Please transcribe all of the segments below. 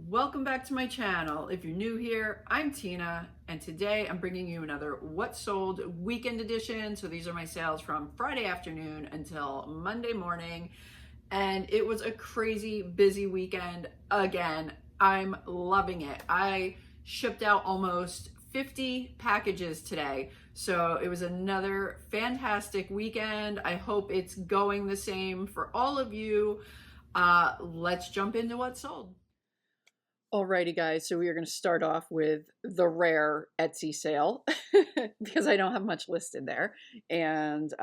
Welcome back to my channel. If you're new here, I'm Tina, and today I'm bringing you another What Sold weekend edition. So these are my sales from Friday afternoon until Monday morning, and it was a crazy busy weekend again. I'm loving it. I shipped out almost 50 packages today, so it was another fantastic weekend. I hope it's going the same for all of you. Let's jump into what sold. Alrighty, guys, so we are going to start off with the rare Etsy sale because I don't have much listed there. And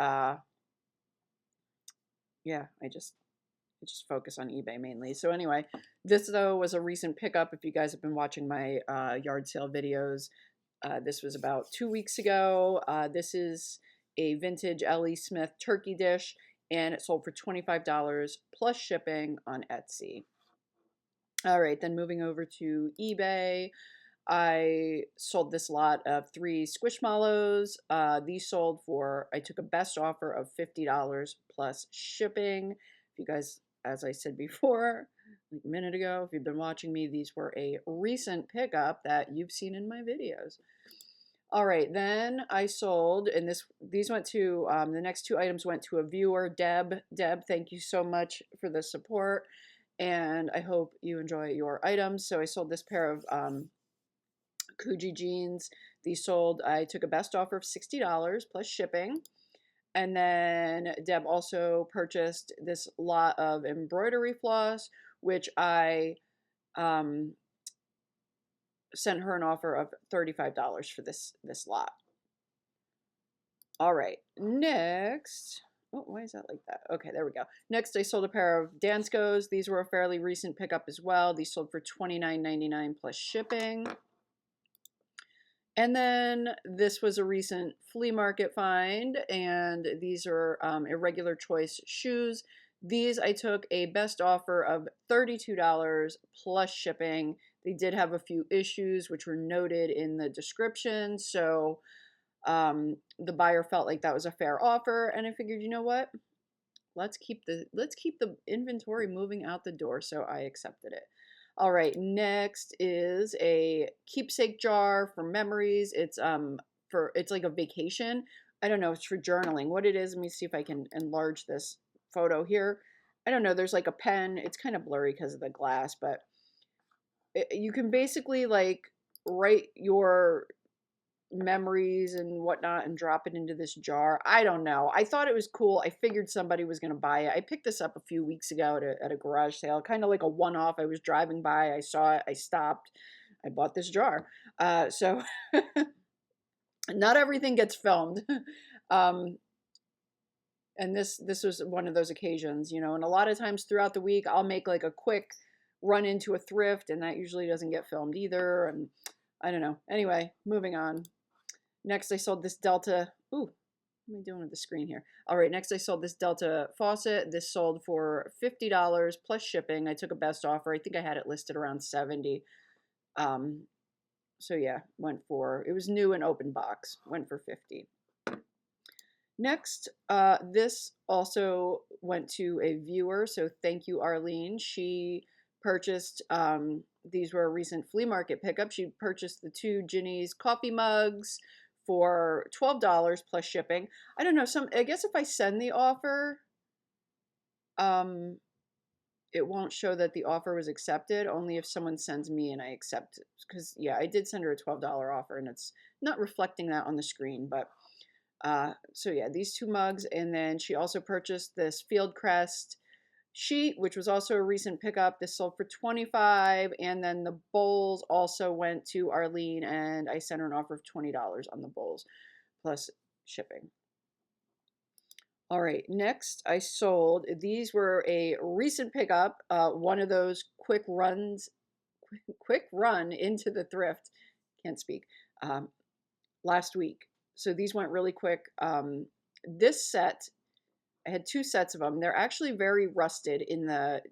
yeah, I just focus on eBay mainly. So anyway, this though was a recent pickup. If you guys have been watching my yard sale videos, this was about 2 weeks ago. This is a vintage L.E. Smith turkey dish, and it sold for $25 plus shipping on Etsy. All right, then moving over to eBay, I sold this lot of 3 Squishmallows. These sold for, I took a best offer of $50 plus shipping. If you guys, as I said before, like a minute ago, if you've been watching me, these were a recent pickup that you've seen in my videos. All right, then I sold, and these went to, the next 2 items went to a viewer, Deb. Deb, thank you so much for the support, and I hope you enjoy your items. So I sold this pair of Coogee jeans. These sold, I took a best offer of $60 plus shipping. And then Deb also purchased this lot of embroidery floss, which I sent her an offer of $35 for this lot. All right, next. Oh, why is that like that? Okay, there we go. Next, I sold a pair of Danskos. These were a fairly recent pickup as well. These sold for $29.99 plus shipping. And then this was a recent flea market find, and these are irregular choice shoes. These I took a best offer of $32 plus shipping. They did have a few issues, which were noted in the description, so the buyer felt like that was a fair offer, and I figured, you know what? Let's keep the inventory moving out the door, so I accepted it. All right, next is a keepsake jar for memories. It's like a vacation. I don't know, it's for journaling. What it is, let me see if I can enlarge this photo here. I don't know, there's like a pen. It's kind of blurry because of the glass, but you can basically like write your memories and whatnot and drop it into this jar. I don't know. I thought it was cool. I figured somebody was going to buy it. I picked this up a few weeks ago at a garage sale, kind of like a one-off. I was driving by, I saw it, I stopped, I bought this jar. So not everything gets filmed. And this was one of those occasions, you know, and a lot of times throughout the week, I'll make like a quick run into a thrift, and that usually doesn't get filmed either. And I don't know. Anyway, moving on. Next, I sold this Delta. Ooh, what am I doing with the screen here? All right, next I sold this Delta faucet. This sold for $50 plus shipping. I took a best offer. I think I had it listed around $70. So yeah, it was new and open box. Went for $50. Next, this also went to a viewer. So thank you, Arlene. She purchased, these were a recent flea market pickup. She purchased the 2 Ginny's coffee mugs for $12 plus shipping. I don't know, I guess if I send the offer, it won't show that the offer was accepted, only if someone sends me and I accept it. Because yeah, I did send her a $12 offer, and it's not reflecting that on the screen. But so yeah, these 2 mugs, and then she also purchased this Fieldcrest sheet, which was also a recent pickup. This sold for $25, and then the bowls also went to Arlene, and I sent her an offer of $20 on the bowls plus shipping. All right, next I sold, these were a recent pickup, one of those quick run into the thrift, can't speak, last week. So these went really quick. This set, I had 2 sets of them. They're actually very rusted in the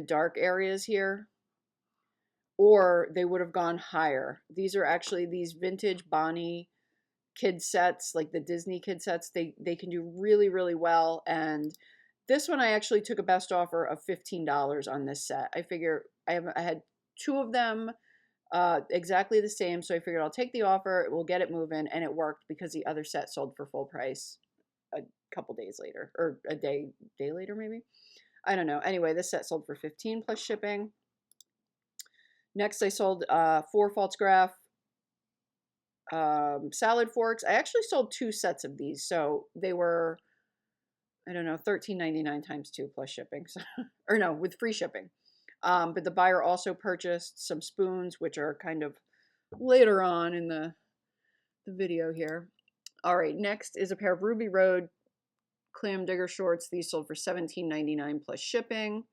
dark areas here, or they would have gone higher. These are actually these vintage Bonnie kid sets, like the Disney kid sets. They can do really, really well, and This one I actually took a best offer of $15 on this set. I figure I had two of them exactly the same, so I figured I'll take the offer, we'll get it moving, and it worked because the other set sold for full price a couple days later, or a day later maybe. I don't know. Anyway, this set sold for 15 plus shipping. Next, I sold 4 false graph salad forks. I actually sold 2 sets of these, so they were, I don't know, $13.99 times 2 plus shipping, so, or no, with free shipping. But the buyer also purchased some spoons, which are kind of later on in the video here. All right, next is a pair of Ruby Road clam digger shorts. These sold for $17.99 plus shipping.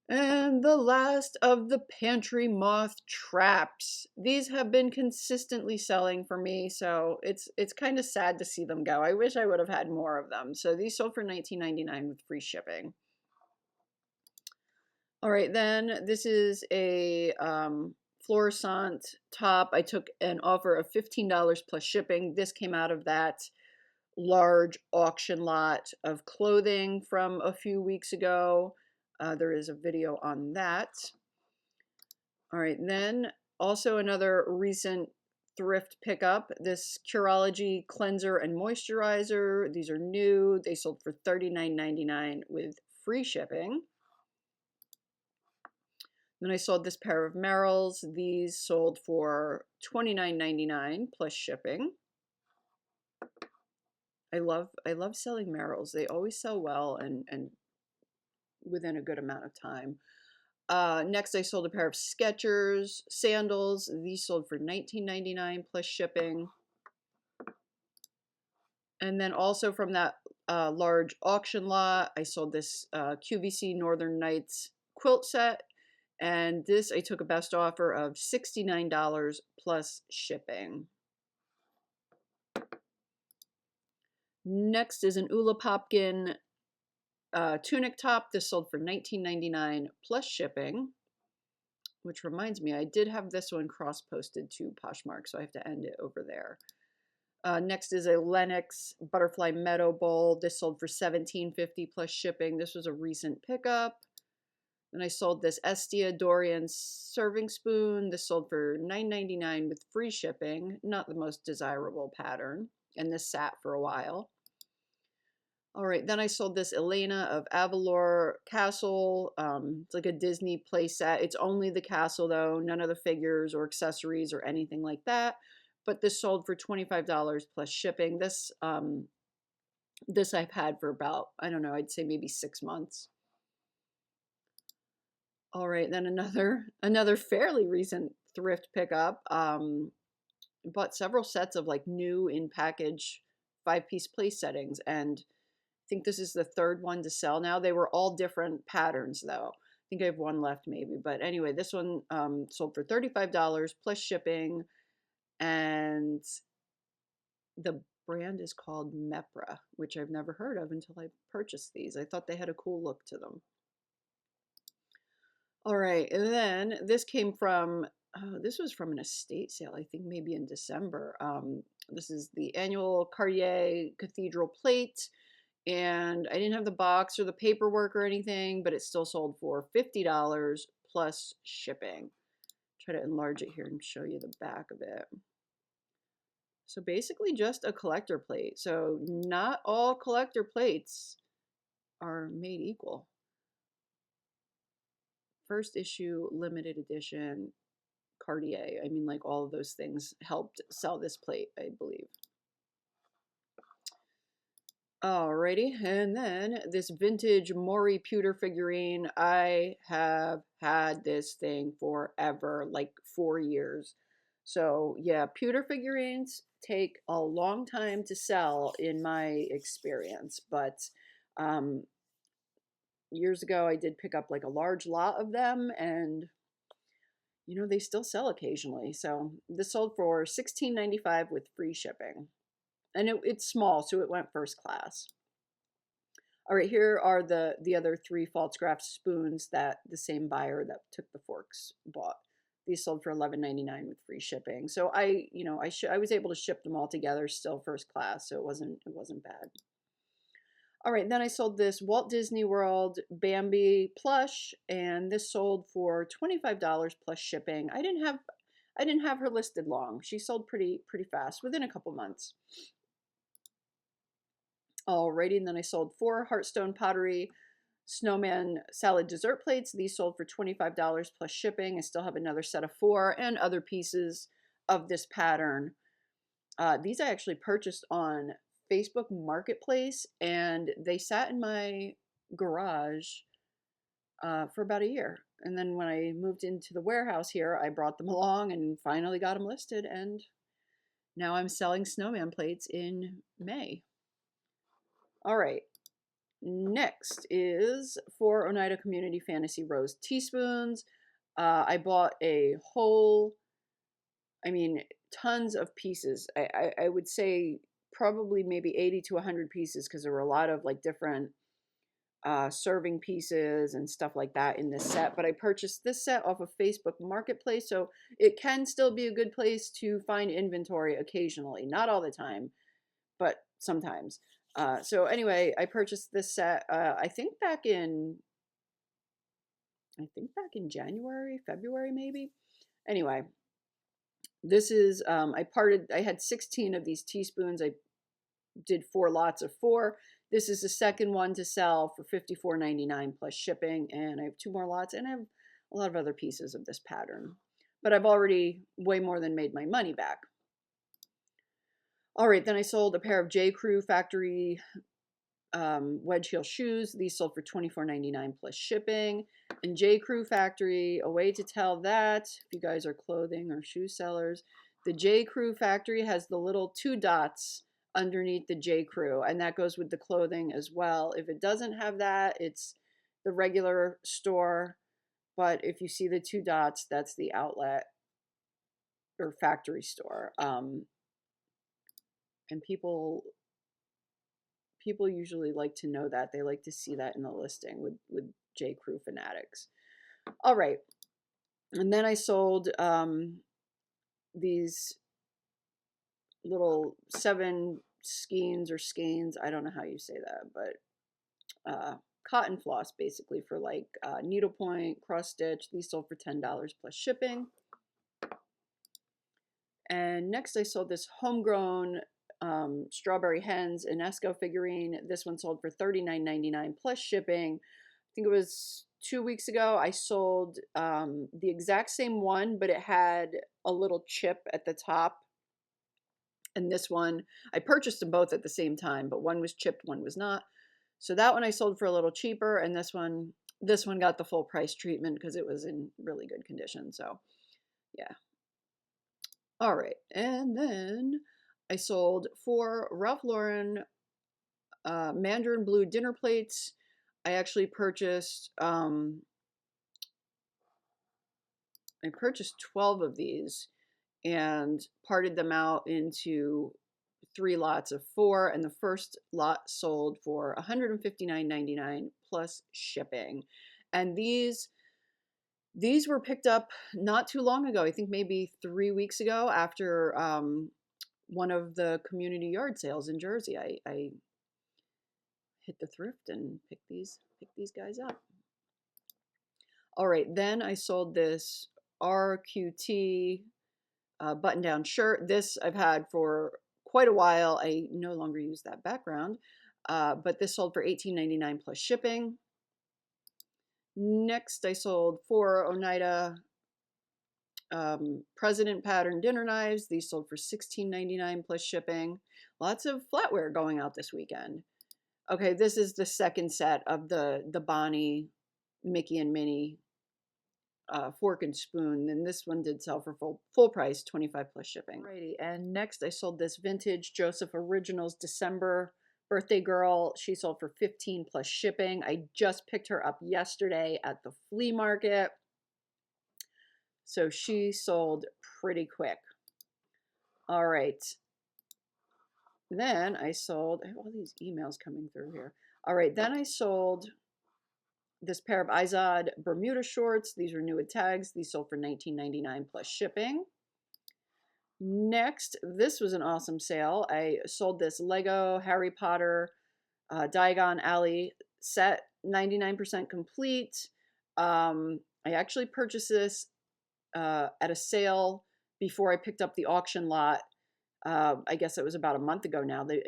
And the last of the pantry moth traps. These have been consistently selling for me, so it's kind of sad to see them go. I wish I would have had more of them. So these sold for $19.99 with free shipping. All right, then this is a fluorescent top. I took an offer of $15 plus shipping. This came out of that large auction lot of clothing from a few weeks ago. There is a video on that. All right, then also another recent thrift pickup, this Curology cleanser and moisturizer. These are new. They sold for $39.99 with free shipping. Then I sold this pair of Merrells. These sold for $29.99 plus shipping. I love selling Merrells. They always sell well and within a good amount of time. Next, I sold a pair of Skechers sandals. These sold for $19.99 plus shipping. And then also from that large auction lot, I sold this QVC Northern Nights quilt set. And this, I took a best offer of $69 plus shipping. Next is an Ula Popkin tunic top. This sold for $19.99 plus shipping, which reminds me, I did have this one cross-posted to Poshmark, so I have to end it over there. Next is a Lenox Butterfly Meadow Bowl. This sold for $17.50 plus shipping. This was a recent pickup. And I sold this Estia Dorian serving spoon. This sold for $9.99 with free shipping. Not the most desirable pattern. And this sat for a while. All right, then I sold this Elena of Avalor Castle. It's like a Disney play set. It's only the castle though, none of the figures or accessories or anything like that. But this sold for $25 plus shipping. This I've had for about, I don't know, I'd say maybe 6 months. All right, then another fairly recent thrift pickup. Bought several sets of like new in package 5-piece place settings, and I think this is the 3rd one to sell now. They were all different patterns though. I think I have one left maybe, but anyway, this one sold for $35 plus shipping, and the brand is called Mepra, which I've never heard of until I purchased these. I thought they had a cool look to them. All right, and then this came from, this was from an estate sale, I think maybe in December. This is the annual Cartier Cathedral plate, and I didn't have the box or the paperwork or anything, but it still sold for $50 plus shipping. Try to enlarge it here and show you the back of it. So basically just a collector plate. So not all collector plates are made equal. First issue, limited edition, Cartier. I mean, like all of those things helped sell this plate, I believe. Alrighty, and then this vintage Maury pewter figurine. I have had this thing forever, like 4 years. So yeah, pewter figurines take a long time to sell in my experience, but years ago I did pick up like a large lot of them, and you know, they still sell occasionally. So this sold for $16.95 with free shipping. And it's small, so it went first class. All right, here are the other 3 false graph spoons that the same buyer that took the forks bought. These sold for $11.99 with free shipping. So I was able to ship them all together, still first class, so it wasn't bad. All right, then I sold this Walt Disney World Bambi plush, and this sold for $25 plus shipping. I didn't have her listed long. She sold pretty fast, within a couple months. Alrighty, and then I sold 4 Hearthstone Pottery Snowman salad dessert plates. These sold for $25 plus shipping. I still have another set of 4 and other pieces of this pattern. These I actually purchased on Facebook Marketplace, and they sat in my garage for about a year. And then when I moved into the warehouse here, I brought them along and finally got them listed. And now I'm selling snowman plates in May. All right. Next is 4 Oneida Community Fantasy Rose teaspoons. I bought a whole, tons of pieces. I would say probably maybe 80 to 100 pieces, because there were a lot of like different serving pieces and stuff like that in this set. But I purchased this set off of Facebook Marketplace, so it can still be a good place to find inventory occasionally. Not all the time, but sometimes. So anyway, I purchased this set, I think back in January, February, maybe. Anyway, this is, I had 16 of these teaspoons. I did 4 lots of 4. This is the second one to sell for $54.99 plus shipping. And I have 2 more lots, and I have a lot of other pieces of this pattern. But I've already way more than made my money back. All right, then I sold a pair of J. Crew factory wedge heel shoes. These sold for $24.99 plus shipping. And J. Crew factory, a way to tell that if you guys are clothing or shoe sellers, the J. Crew factory has the little 2 dots underneath the J. Crew, and that goes with the clothing as well. If it doesn't have that, it's the regular store. But if you see the 2 dots, that's the outlet or factory store. And people usually like to know that. They like to see that in the listing with J. Crew fanatics. All right. And then I sold these little 7 skeins or skeins. I don't know how you say that, but cotton floss basically for like needlepoint, cross stitch. These sold for $10 plus shipping. And next I sold this homegrown Strawberry Hens Inesco figurine. This one sold for $39.99 plus shipping. I think it was 2 weeks ago. I sold the exact same one, but it had a little chip at the top. And this one, I purchased them both at the same time, but one was chipped, one was not. So that one I sold for a little cheaper, and this one got the full price treatment because it was in really good condition. So yeah. All right, and then I sold 4 Ralph Lauren Mandarin Blue dinner plates. I actually purchased 12 of these and parted them out into 3 lots of 4, and the first lot sold for $159.99 plus shipping. And these were picked up not too long ago. I think maybe 3 weeks ago after one of the community yard sales in Jersey. I hit the thrift and picked these guys up. All right, then I sold this RQT button-down shirt. This I've had for quite a while. I no longer use that background, but this sold for $18.99 plus shipping. Next, I sold 4 Oneida President pattern dinner knives. These sold for $16.99 plus shipping. Lots of flatware going out this weekend. Okay, this is the second set of the Bonnie Mickey and Minnie fork and spoon, and this one did sell for full price, $25 plus shipping. Alrighty, and next I sold this vintage Joseph Originals December birthday girl. She sold for $15 plus shipping. I just picked her up yesterday at the flea market, so she sold pretty quick. All right, then I sold, I have all these emails coming through here. All right, then I sold this pair of Izod Bermuda shorts. These were new with tags. These sold for $19.99 plus shipping. Next, this was an awesome sale. I sold this Lego Harry Potter Diagon Alley set, 99% complete. I actually purchased this at a sale before I picked up the auction lot. I guess it was about a month ago now, the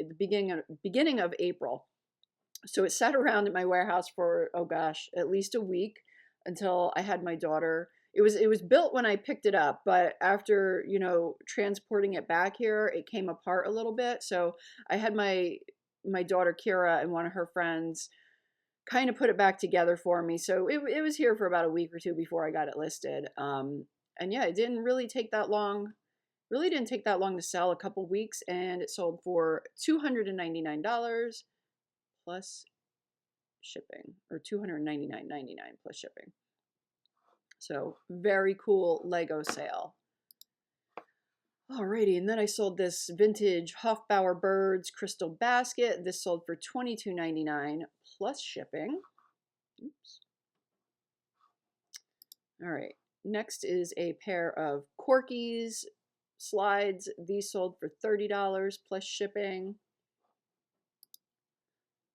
beginning of April. So it sat around in my warehouse for, oh gosh, at least a week until I had my daughter. It was built when I picked it up, but after, you know, transporting it back here, it came apart a little bit. So I had my daughter Kira and one of her friends kind of put it back together for me. So it was here for about a week or two before I got it listed. And yeah, it didn't really take that long. Really didn't take that long to sell, a couple weeks, and it sold for $299 plus shipping, or $299.99 plus shipping. So very cool Lego sale. Alrighty, and then I sold this vintage Hofbauer Birds crystal basket. This sold for $22.99 plus shipping. Oops. All right, next is a pair of Corky's slides. These sold for $30 plus shipping.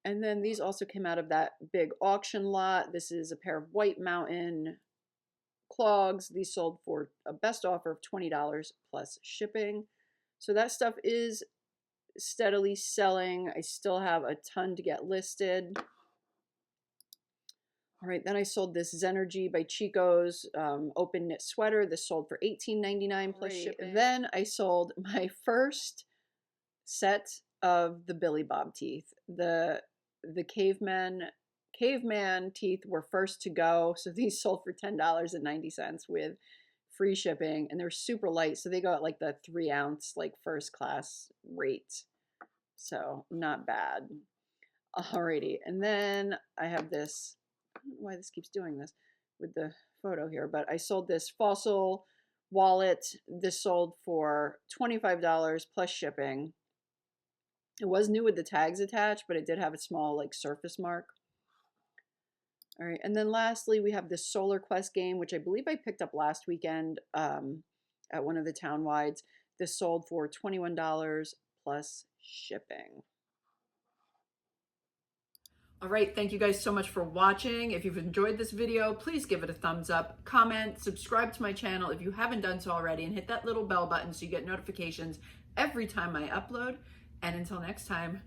And then these also came out of that big auction lot. This is a pair of White Mountain clogs. These sold for a best offer of $20 plus shipping. So that stuff is steadily selling. I still have a ton to get listed. All right, then I sold this Zenergy by Chico's open knit sweater. This sold for $18.99 plus shipping. Then I sold my first set of the Billy Bob teeth. The caveman teeth were first to go, so these sold for $10.90 with free shipping, and they're super light, so they go at like the 3-ounce like first class rate, so not bad. Alrighty, and then I have this, I don't know why this keeps doing this with the photo here, but I sold this fossil wallet. This sold for $25 plus shipping. It was new with the tags attached, but it did have a small like surface mark. All right, and then lastly, we have this Solar Quest game, which I believe I picked up last weekend at one of the town wides. This sold for $21 plus shipping. All right, thank you guys so much for watching. If you've enjoyed this video, please give it a thumbs up, comment, subscribe to my channel if you haven't done so already, and hit that little bell button so you get notifications every time I upload. And until next time,